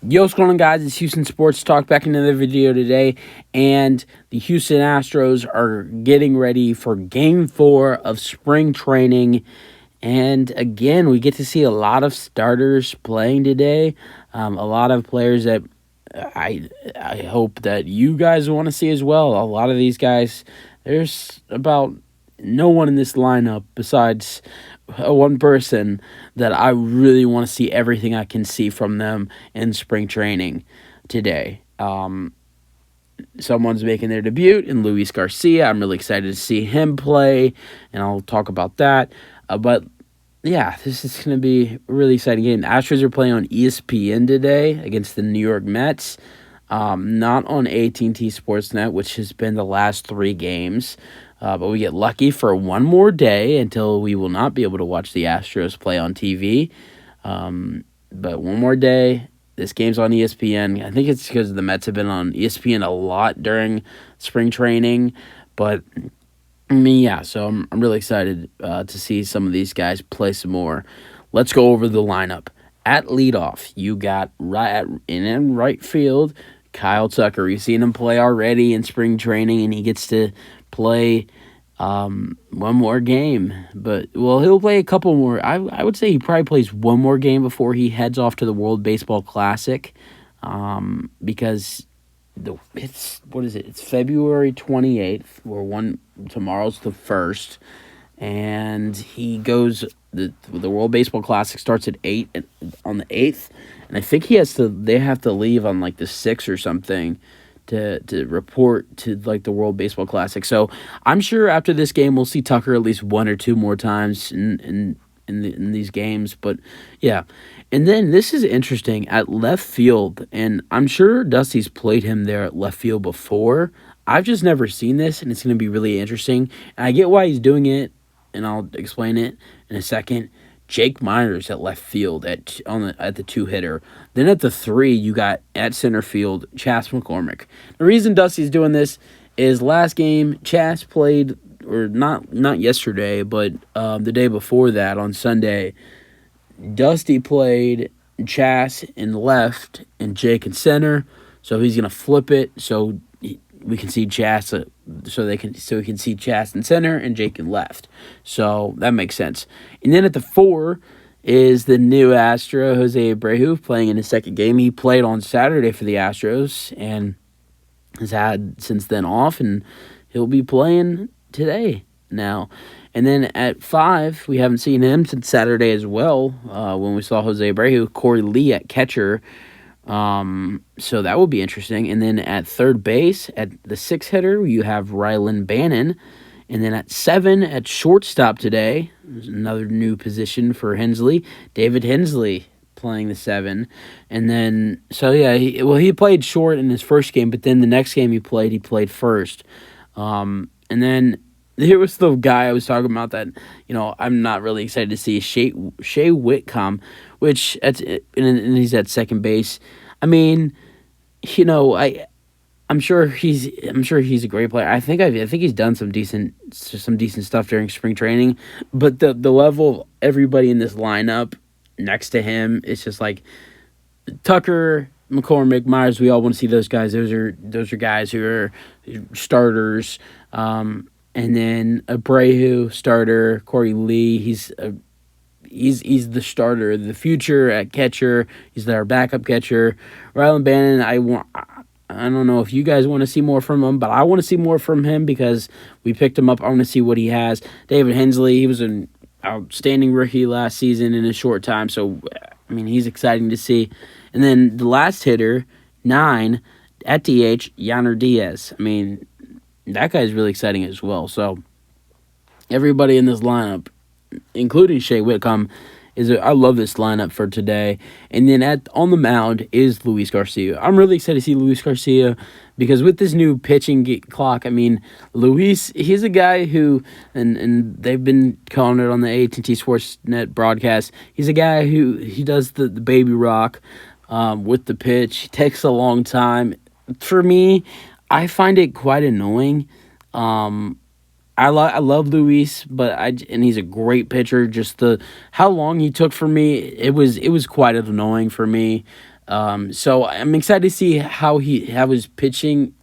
Yo, what's going on, guys? It's Houston Sports Talk, back in another video today, and the Houston Astros are getting ready for Game 4 of spring training, and again, we get to see a lot of starters playing today, a lot of players that I hope that you guys want to see as well. A lot of these guys, there's about no one in this lineup besides one person that I really want to see everything I can see from them in spring training today. Someone's making their debut in Luis Garcia. I'm really excited to see him play, and I'll talk about that. But yeah, this is going to be a really exciting game. The Astros are playing on ESPN today against the New York Mets, not on AT&T Sportsnet, which has been the last 3 games. But we get lucky for one more day until we will not be able to watch the Astros play on TV. But one more day. This game's on ESPN. I think it's because the Mets have been on ESPN a lot during spring training. But, yeah, so I'm really excited to see some of these guys play some more. Let's go over the lineup. At leadoff, you got in right field, Kyle Tucker. You've seen him play already in spring training, and he gets to play one more game. But, well, he'll play a couple more. I would say he probably plays one more game before he heads off to the World Baseball Classic, because it's February 28th, tomorrow's the 1st, and he goes, the World Baseball Classic starts at 8 on the 8th, and I think they have to leave on like the 6th or something to report to like the World Baseball Classic. So I'm sure after this game we'll see Tucker at least 1 or 2 more times in these games. But yeah, and then this is interesting at left field, and I'm sure Dusty's played him there at left field before. I've just never seen this, and it's going to be really interesting. And I get why he's doing it, and I'll explain it in a second. Jake Myers at left field at the 2-hitter. Then at the 3, you got at center field Chas McCormick. The reason Dusty's doing this is last game Chas played, or not yesterday, but the day before that on Sunday, Dusty played Chas in left and Jake in center. So he's gonna flip it so we can see Chas, so we can see Chas in center and Jake in left. So that makes sense. And then at the 4 is the new Astro, Jose Abreu, playing in his second game. He played on Saturday for the Astros and has had since then off, and he'll be playing today now. And then at 5, we haven't seen him since Saturday as well, when we saw Jose Abreu. Corey Lee at catcher. So that will be interesting. And then at third base, at the 6-hitter, you have Rylan Bannon. And then at 7, at shortstop today, there's another new position for Hensley. David Hensley playing the 7. And then, so yeah, he played short in his first game, but then the next game he played first. And then here was the guy I was talking about that, I'm not really excited to see, Shea Whitcomb, which and he's at second base. I mean, I'm sure he's a great player. I think he's done some decent stuff during spring training, but the level of everybody in this lineup next to him, it's just like Tucker, McCormick, Myers. We all want to see those guys. Those are guys who are starters. And then Abreu, starter. Corey Lee, he's the starter of the future at catcher. He's our backup catcher. Rylan Bannon, I don't know if you guys want to see more from him, but I want to see more from him because we picked him up. I want to see what he has. David Hensley, he was an outstanding rookie last season in a short time, so I mean he's exciting to see. And then the last hitter, 9, at DH, Yainer Diaz. I mean, that guy's really exciting as well. So everybody in this lineup, including Shea Whitcomb, I love this lineup for today. And then on the mound is Luis Garcia. I'm really excited to see Luis Garcia because with this new pitching clock, I mean, Luis, he's a guy who, and they've been calling it on the AT&T Sportsnet broadcast, he's a guy who he does the baby rock with the pitch. He takes a long time. For me, I find it quite annoying. I love Luis, and he's a great pitcher. Just how long he took for me, it was quite annoying for me. So I'm excited to see how his pitching,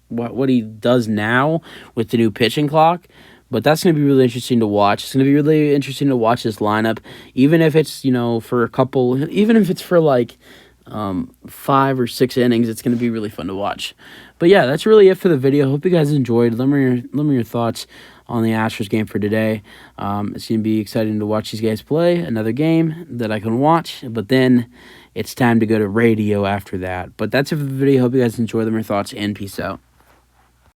what he does now with the new pitching clock. But that's going to be really interesting to watch. It's going to be really interesting to watch this lineup, even if it's for a couple, even if it's for like 5 or 6 innings. It's going to be really fun to watch. But yeah, that's really it for the video. Hope you guys enjoyed. Let me your thoughts on the Astros game for today. It's going to be exciting to watch these guys play another game that I can watch. But then it's time to go to radio after that. But that's it for the video. Hope you guys enjoy. Them your thoughts, and peace out.